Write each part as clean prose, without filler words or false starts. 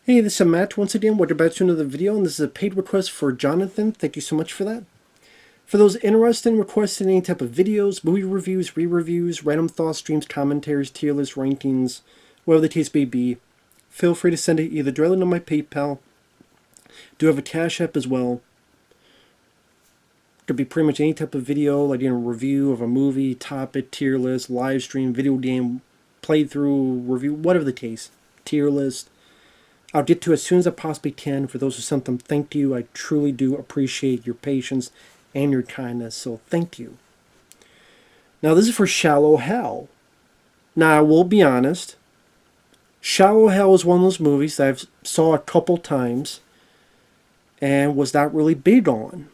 Hey, this is Matt once again. Welcome back to another video, and this is a paid request for Jonathan. Thank you so much for that. For those interested in requesting any type of videos, movie reviews, re-reviews, random thoughts, streams, commentaries, tier lists, rankings, whatever the case may be, feel free to send it either directly to my PayPal. Do have a CashApp as well. Could be pretty much any type of video, like a review of a movie, topic, tier list, live stream, video game, playthrough, review, whatever the case. Tier list. I'll get to as soon as I possibly can. For those who sent them, thank you. I truly do appreciate your patience and your kindness, so thank you. Now, this is for Shallow Hal. Now, I will be honest. Shallow Hal is one of those movies that I've saw a couple times and was not really big on.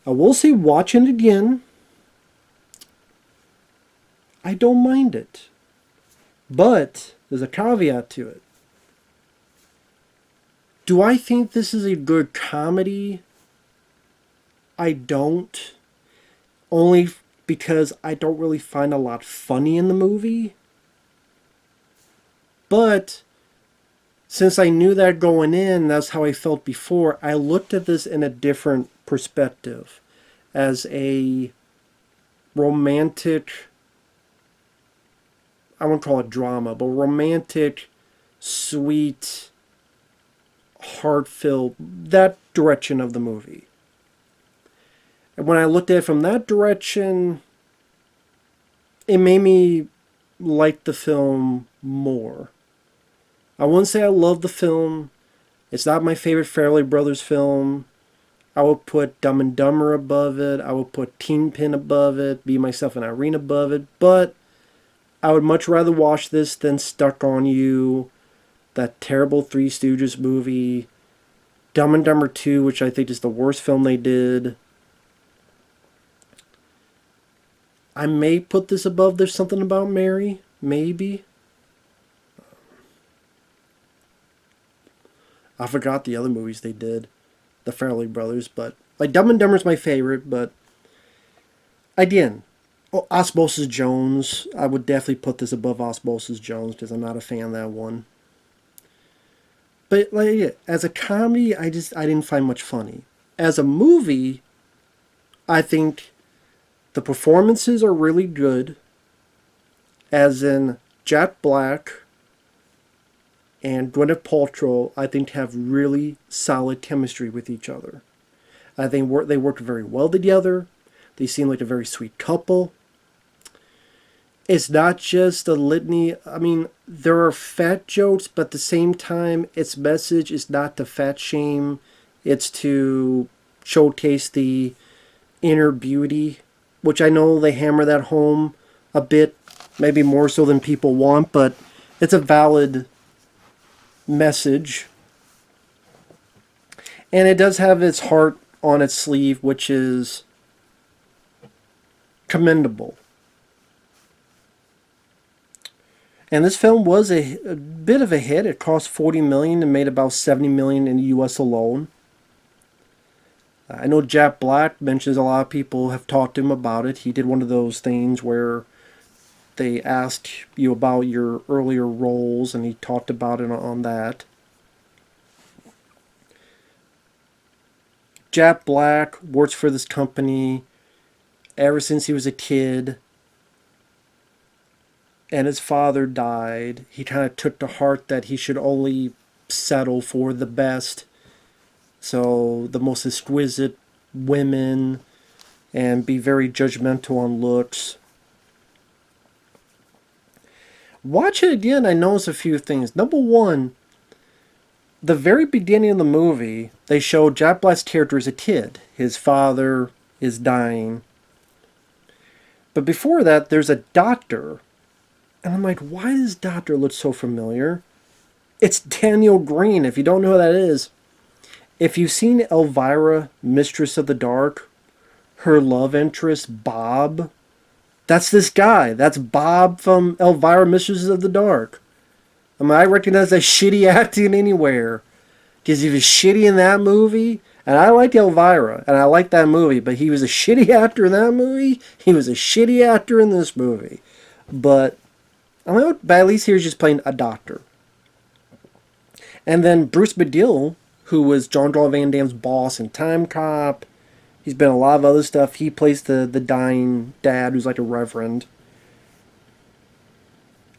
I will say, watching it again, I don't mind it. But there's a caveat to it. Do I think this is a good comedy? I don't. Only because I don't really find a lot funny in the movie. But since I knew that going in, that's how I felt before, I looked at this in a different perspective. As a romantic, I won't call it drama, but romantic, sweet, heart-filled, that direction of the movie. And when I looked at it from that direction, it made me like the film more. I wouldn't say I love the film. It's not my favorite Farrelly Brothers film. I would put Dumb and Dumber above it. I would put Teen Pin above it. Be Myself and Irene above it. But I would much rather watch this than Stuck on You, that terrible Three Stooges movie, Dumb and Dumber 2, which I think is the worst film they did. I may put this above There's Something About Mary, maybe. I forgot the other movies they did, the Farrelly Brothers, but like Dumb and Dumber is my favorite, but again, Osmosis Jones, I would definitely put this above Osmosis Jones because I'm not a fan of that one. But like, as a comedy, I didn't find much funny. As a movie, I think the performances are really good. As in Jack Black and Gwyneth Paltrow, I think have really solid chemistry with each other. I think they work very well together. They seem like a very sweet couple. It's not just a litany. I mean, there are fat jokes, but at the same time, its message is not to fat shame. It's to showcase the inner beauty, which I know they hammer that home a bit, maybe more so than people want, but it's a valid message. And it does have its heart on its sleeve, which is commendable. And this film was a bit of a hit. It cost $40 million and made about $70 million in the U.S. alone. I know Jack Black mentions a lot of people have talked to him about it. He did one of those things where they asked you about your earlier roles, and he talked about it on that. Jack Black works for this company ever since he was a kid, and his father died. He kind of took to heart that he should only settle for the best. So the most exquisite women, and be very judgmental on looks. Watch it again, I noticed a few things. Number one, the very beginning of the movie, they show Jack Black's character as a kid. His father is dying. But before that, there's a doctor. And I'm like, why does Doctor look so familiar? It's Daniel Green. If you don't know who that is, if you've seen Elvira, Mistress of the Dark, her love interest, Bob, that's this guy. That's Bob from Elvira, Mistress of the Dark. I mean, I recognize that shitty acting anywhere. Because he was shitty in that movie. And I like Elvira, and I like that movie. But he was a shitty actor in that movie. He was a shitty actor in this movie. But at least he was just playing a doctor. And then Bruce Baddiel, who was John Claude Van Damme's boss in Time Cop. He's been in a lot of other stuff. He plays the dying dad who's like a reverend.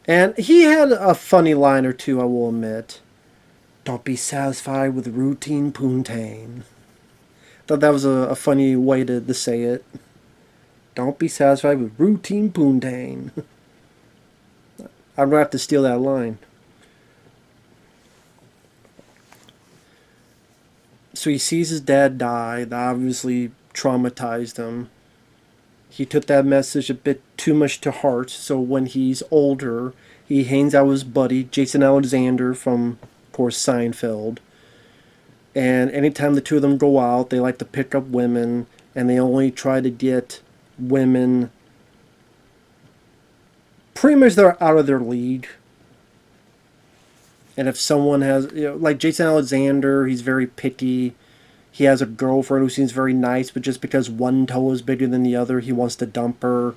And he had a funny line or two, I will admit. Don't be satisfied with routine poontang. Thought that was a funny way to say it. Don't be satisfied with routine poontang. I'm going to have to steal that line. So he sees his dad die. That obviously traumatized him. He took that message a bit too much to heart. So when he's older, he hangs out with his buddy, Jason Alexander from, of course, Seinfeld. And anytime the two of them go out, they like to pick up women. And they only try to get women pretty much they're out of their league. And if someone has, like Jason Alexander, he's very picky. He has a girlfriend who seems very nice, but just because one toe is bigger than the other, he wants to dump her.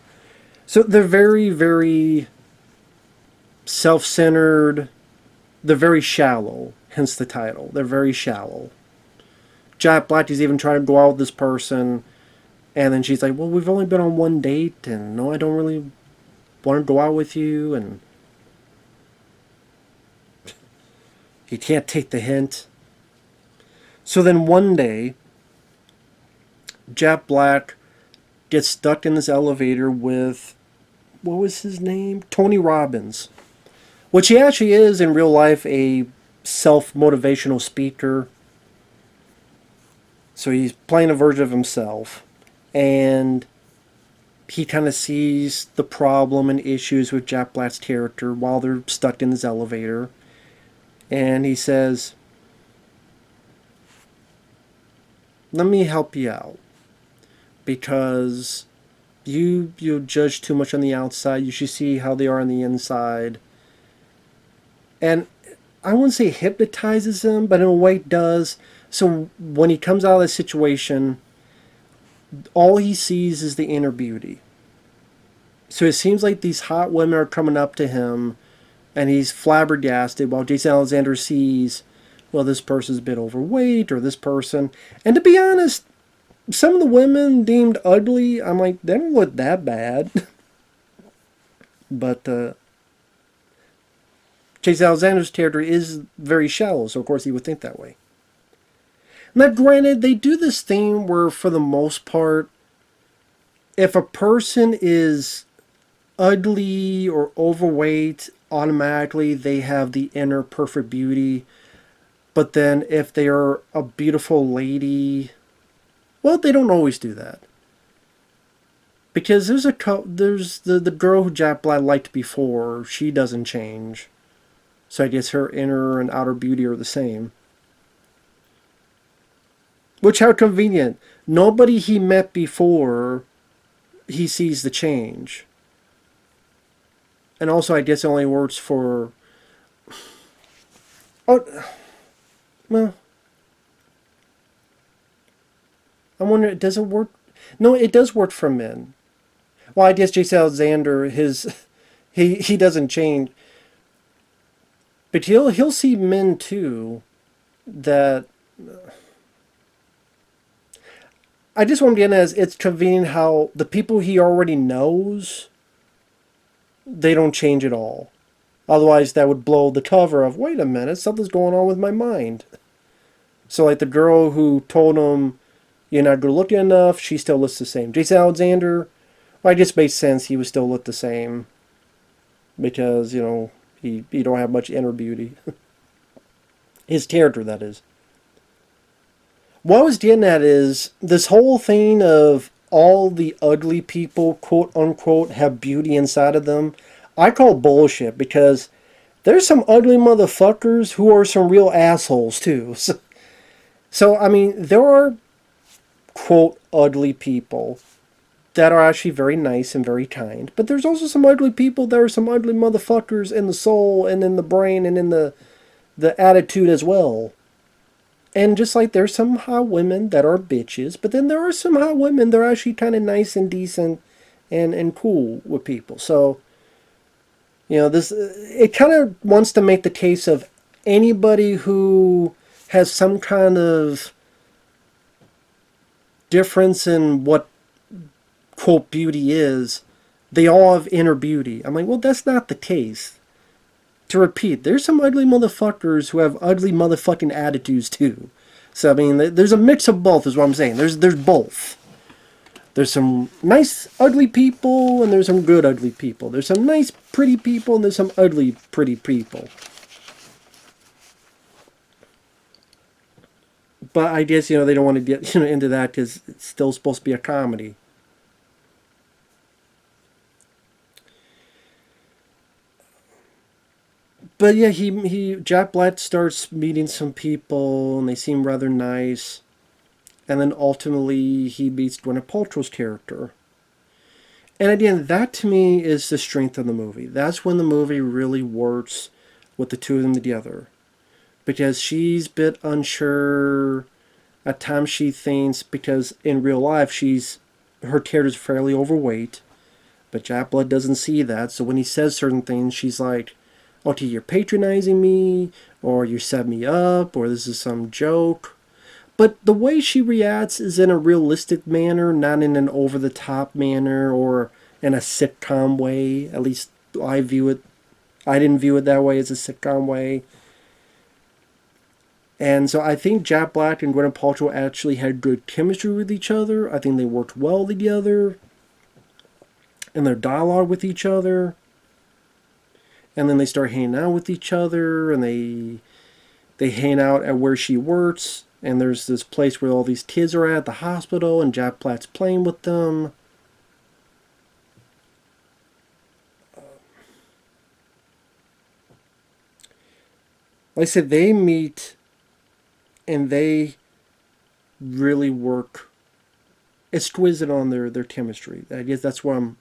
So they're very, very self-centered. They're very shallow, hence the title. They're very shallow. Jack Black is even trying to go out with this person, and then she's like, well, we've only been on one date, and no, I don't really want to go out with you, and he can't take the hint. So then one day, Jack Black gets stuck in this elevator with, what was his name? Tony Robbins. Which he actually is in real life a self-motivational speaker. So he's playing a version of himself. And he kind of sees the problem and issues with Jack Black's character while they're stuck in this elevator. And he says, let me help you out. Because you judge too much on the outside. You should see how they are on the inside. And I wouldn't say hypnotizes him, but in a way it does. So when he comes out of the situation, all he sees is the inner beauty. So it seems like these hot women are coming up to him, and he's flabbergasted while Jason Alexander sees, well, this person's a bit overweight, or this person. And to be honest, some of the women deemed ugly, I'm like, they don't look that bad. But Jason Alexander's character is very shallow, so of course he would think that way. Now, granted, they do this thing where, for the most part, if a person is ugly or overweight, automatically they have the inner perfect beauty. But then if they are a beautiful lady, well, they don't always do that. Because there's the girl who Jack Black liked before, she doesn't change. So I guess her inner and outer beauty are the same. Which, how convenient. Nobody he met before, he sees the change. And also, I guess it only works for... Oh, well... I wonder, does it work? No, it does work for men. Well, I guess Jason Alexander, he doesn't change. But he'll see men, too, that... I just want to get in as it's convenient how the people he already knows, they don't change at all. Otherwise, that would blow the cover of, wait a minute, something's going on with my mind. So, like the girl who told him, you're not good looking enough, she still looks the same. Jason Alexander, well, it just makes sense he would still look the same. Because, he don't have much inner beauty. His character, that is. What I was getting at is this whole thing of all the ugly people, quote unquote, have beauty inside of them. I call bullshit because there's some ugly motherfuckers who are some real assholes too. So I mean, there are, quote, ugly people that are actually very nice and very kind. But there's also some ugly people that are some ugly motherfuckers in the soul and in the brain and in the attitude as well. And just like there's some hot women that are bitches, but then there are some hot women that are actually kind of nice and decent and cool with people. So, this it kind of wants to make the case of anybody who has some kind of difference in what quote beauty is, they all have inner beauty. I'm like, well, that's not the case. To repeat, there's some ugly motherfuckers who have ugly motherfucking attitudes too. So I mean, there's a mix of both, is what I'm saying. There's both. There's some nice ugly people, and there's some good ugly people. There's some nice pretty people, and there's some ugly pretty people. But I guess, they don't want to get into that because it's still supposed to be a comedy. But yeah, Jack Black starts meeting some people, and they seem rather nice. And then ultimately, he meets Gwyneth Paltrow's character. And again, that to me is the strength of the movie. That's when the movie really works with the two of them together. Because she's a bit unsure. At times she thinks, because in real life her character's fairly overweight. But Jack Black doesn't see that. So when he says certain things, she's like, okay, you're patronizing me, or you set me up, or this is some joke. But the way she reacts is in a realistic manner, not in an over-the-top manner or in a sitcom way. At least I didn't view it that way, as a sitcom way. And so I think Jack Black and Gwyneth Paltrow actually had good chemistry with each other. I think they worked well together in their dialogue with each other. And then they start hanging out with each other, and they hang out at where she works. And there's this place where all these kids are at the hospital, and Jack Black's playing with them. Like I said, they meet, and they really work exquisite on their chemistry. I guess that's what I'm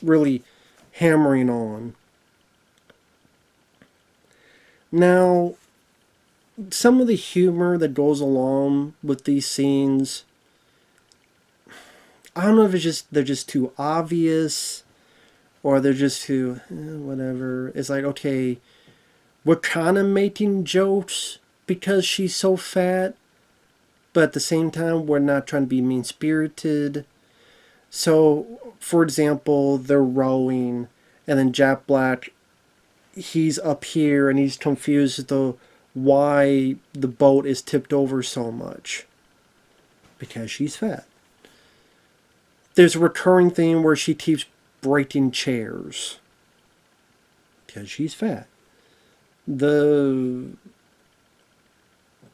really hammering on. Now, some of the humor that goes along with these scenes, I don't know if they're just too obvious, or they're just too whatever. It's like, okay, we're kind of making jokes because she's so fat, but at the same time we're not trying to be mean-spirited. So, for example, they're rowing, and then Jack Black, he's up here and he's confused as to why the boat is tipped over so much. Because she's fat. There's a recurring theme where she keeps breaking chairs. Because she's fat.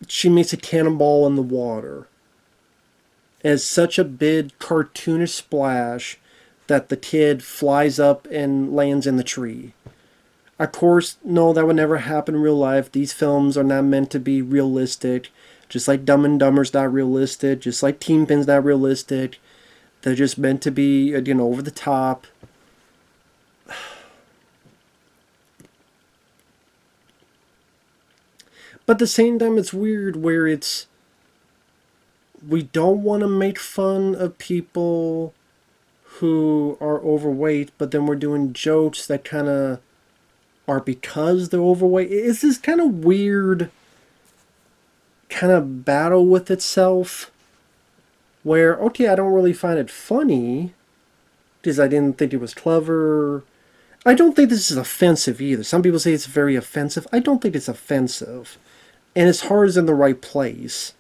She makes a cannonball in the water. As such a big cartoonish splash that the kid flies up and lands in the tree. Of course, no, that would never happen in real life. These films are not meant to be realistic. Just like Dumb and Dumber's not realistic. Just like Teen Pin's not realistic. They're just meant to be, over the top. But at the same time, it's weird where we don't want to make fun of people who are overweight, but then we're doing jokes that kind of are because they're overweight. It's this kind of weird kind of battle with itself where, okay, I don't really find it funny because I didn't think it was clever. I don't think this is offensive either. Some people say it's very offensive. I don't think it's offensive. And its heart is in the right place.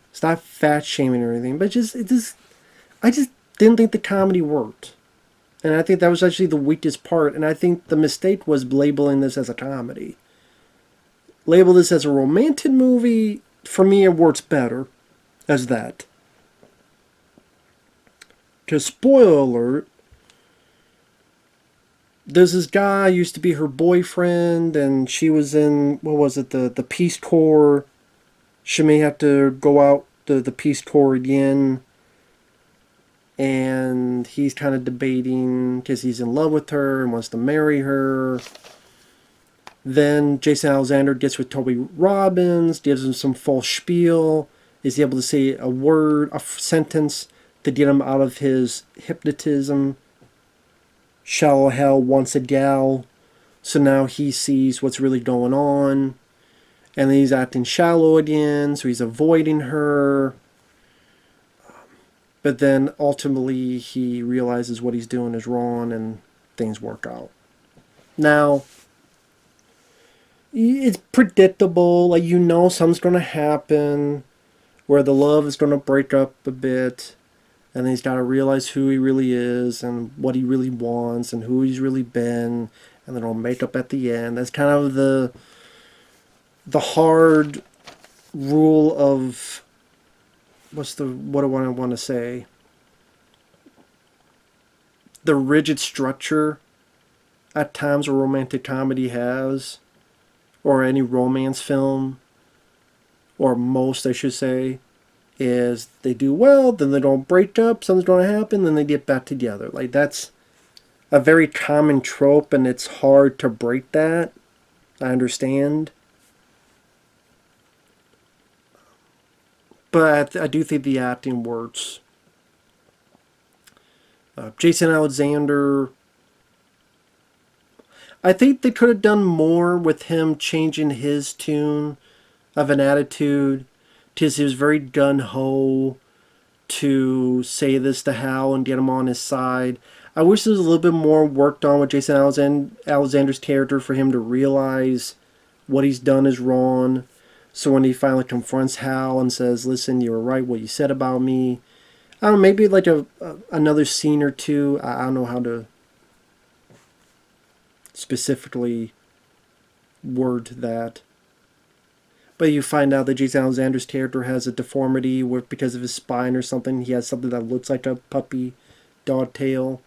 It's not fat shaming or anything, but I just didn't think the comedy worked. And I think that was actually the weakest part. And I think the mistake was labeling this as a comedy. Label this as a romantic movie. For me, it works better as that. Because, spoiler alert, there's this guy used to be her boyfriend, and she was in, what was it, the Peace Corps. She may have to go out the Peace Corps again. And he's kind of debating because he's in love with her and wants to marry her. Then Jason Alexander gets with Toby Robbins, gives him some false spiel. Is he able to say a word, a sentence to get him out of his hypnotism? Shallow hell wants a gal. So now he sees what's really going on. And then he's acting shallow again, so he's avoiding her. But then ultimately he realizes what he's doing is wrong and things work out. Now, it's predictable. Like, you know something's going to happen where the love is going to break up a bit. And then he's got to realize who he really is and what he really wants and who he's really been. And then it'll make up at the end. That's kind of the hard rule of what do I want to say? The rigid structure at times a romantic comedy has, or any romance film, or most I should say, is they do well, then they don't break up, something's going to happen, then they get back together. Like, that's a very common trope, and it's hard to break that. I understand. But I do think the acting works. Jason Alexander, I think they could have done more with him changing his tune of an attitude, because he was very gung-ho to say this to Hal and get him on his side. I wish there was a little bit more worked on with Jason Alexander's character for him to realize what he's done is wrong. So when he finally confronts Hal and says, listen, you were right what you said about me. I don't know, maybe like another scene or two. I don't know how to specifically word that. But you find out that Jason Alexander's character has a deformity because of his spine or something. He has something that looks like a puppy dog tail.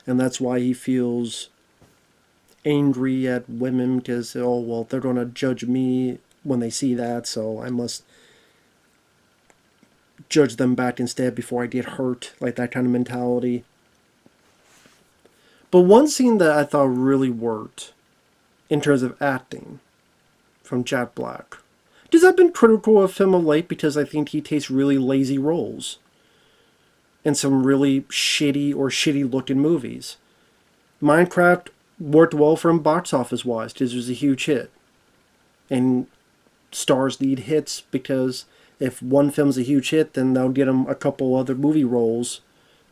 And that's why he feels angry at women, because, oh, well, they're going to judge me when they see that, so I must judge them back instead before I get hurt, like that kind of mentality. But one scene that I thought really worked in terms of acting from Jack Black, because I've been critical of him of late because I think he takes really lazy roles in some really shitty looking movies. Minecraft worked well for him box office wise because it was a huge hit. And stars need hits because if one film's a huge hit, then they'll get him a couple other movie roles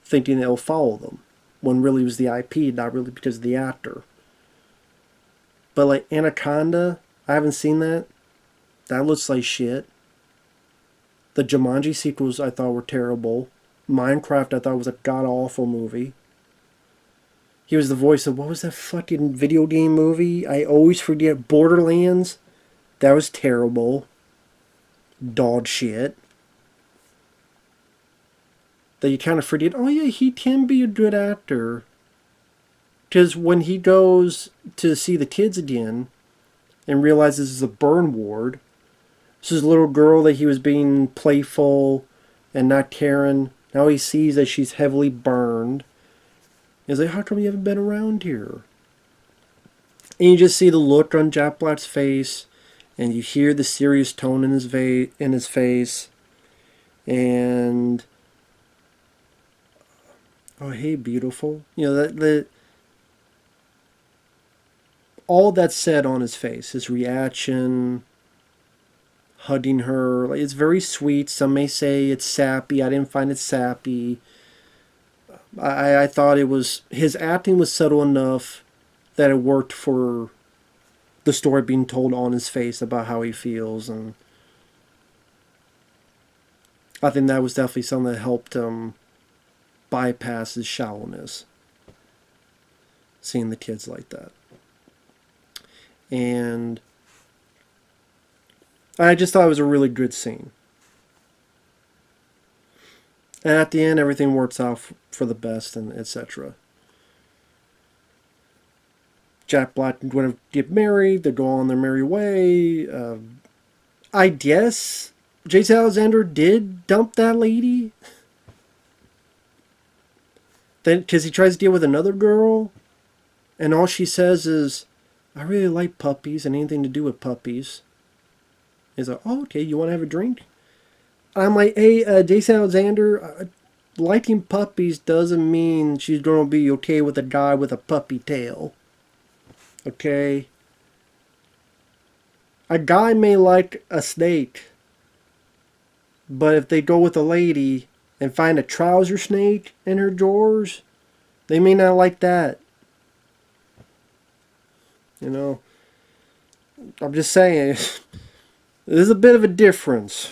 thinking it'll follow them, when really it was the IP, not really because of the actor. But like Anaconda, I haven't seen that. That looks like shit. The Jumanji sequels I thought were terrible. Minecraft I thought was a god-awful movie. He was the voice of, what was that fucking video game movie? I always forget. Borderlands. That was terrible. Dog shit. That you kind of forget, oh yeah, he can be a good actor. Because when he goes to see the kids again and realizes it's a burn ward, this is a little girl that he was being playful and not caring. Now he sees that she's heavily burned. He's like, how come you haven't been around here? And you just see the look on Jack Black's face, and you hear the serious tone in his face, and oh hey beautiful, you know that all that's said on his face, his reaction, hugging her, like, it's very sweet. Some may say it's sappy. I didn't find it sappy. I thought it was, his acting was subtle enough that it worked for the story being told on his face about how he feels, and I think that was definitely something that helped him bypass his shallowness, seeing the kids like that. And I just thought it was a really good scene. And at the end, everything works out for the best, and etc. Jack Black and Gwyneth get married. They go on their merry way. I guess Jason Alexander did dump that lady. Then, because he tries to deal with another girl, and all she says is, I really like puppies and anything to do with puppies. He's like, oh, okay, you want to have a drink? I'm like, hey, Jason Alexander, liking puppies doesn't mean she's going to be okay with a guy with a puppy tail. Okay? A guy may like a snake, but if they go with a lady and find a trouser snake in her drawers, they may not like that. You know? I'm just saying, there's a bit of a difference.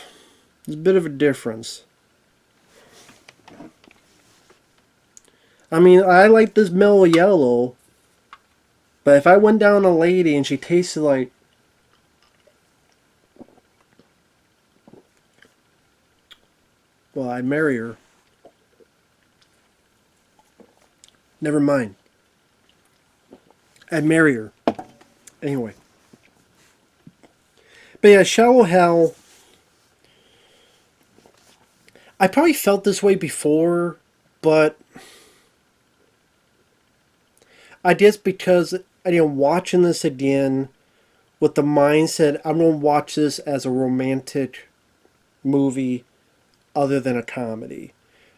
There's a bit of a difference. I mean, I like this mellow yellow, but if I went down a lady and she tasted like, well, I'd marry her. Never mind. I'd marry her. Anyway. But yeah, Shallow Hal. I probably felt this way before, but I guess because watching this again with the mindset, I'm going to watch this as a romantic movie other than a comedy.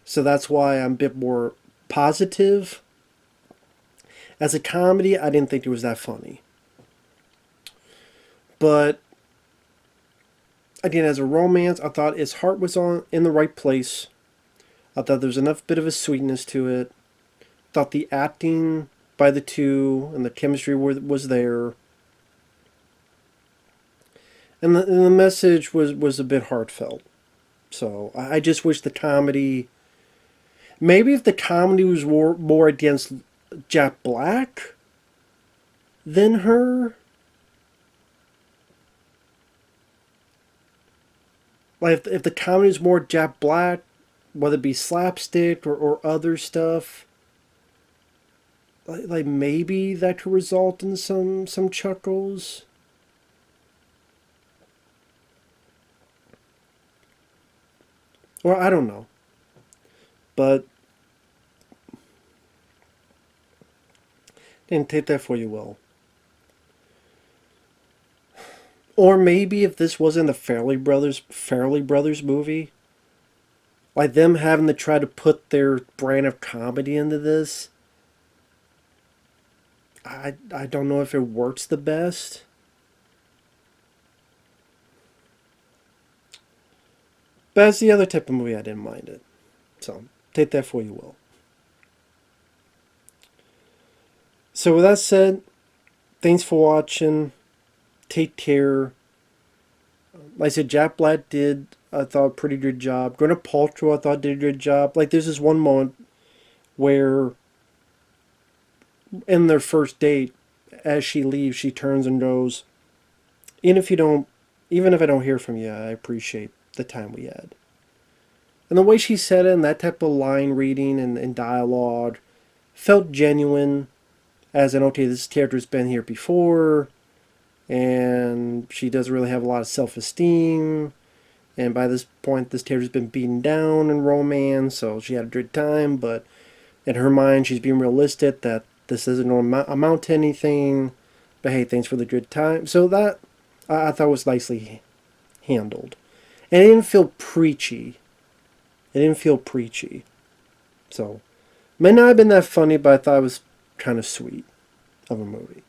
So that's why I'm a bit more positive. As a comedy, I didn't think it was that funny. But again, as a romance, I thought his heart was in the right place. I thought there was enough bit of a sweetness to it. Thought the acting by the two and the chemistry was there. And the message was a bit heartfelt. So I just wish the comedy... Maybe if the comedy was more against Jack Black than her... Like, if the comedy is more Jack Black, whether it be slapstick or other stuff, like maybe that could result in some chuckles. Or I don't know. But, and take that for you will. Or maybe if this wasn't the Farrelly Brothers movie, like them having to try to put their brand of comedy into this, I don't know if it works the best. But that's the other type of movie I didn't mind it. So, take that for you will. So with that said, thanks for watching. Take care. Like I said, Jack Black did, I thought, a pretty good job. Gwyneth Paltrow, I thought, did a good job. Like, there's this one moment where, in their first date, as she leaves, she turns and goes, even if I don't hear from you, I appreciate the time we had. And the way she said it, and that type of line reading and dialogue, felt genuine, as in, okay, this character's been here before, and she doesn't really have a lot of self-esteem, and by this point, this character's been beaten down in romance, so she had a good time, but in her mind, she's being realistic that this isn't going to amount to anything, but hey, thanks for the good time. So that, I thought, was nicely handled. And it didn't feel preachy. So, may not have been that funny, but I thought it was kind of sweet of a movie.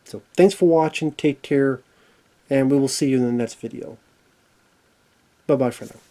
So, thanks for watching. Take care. And we will see you in the next video. Bye-bye for now.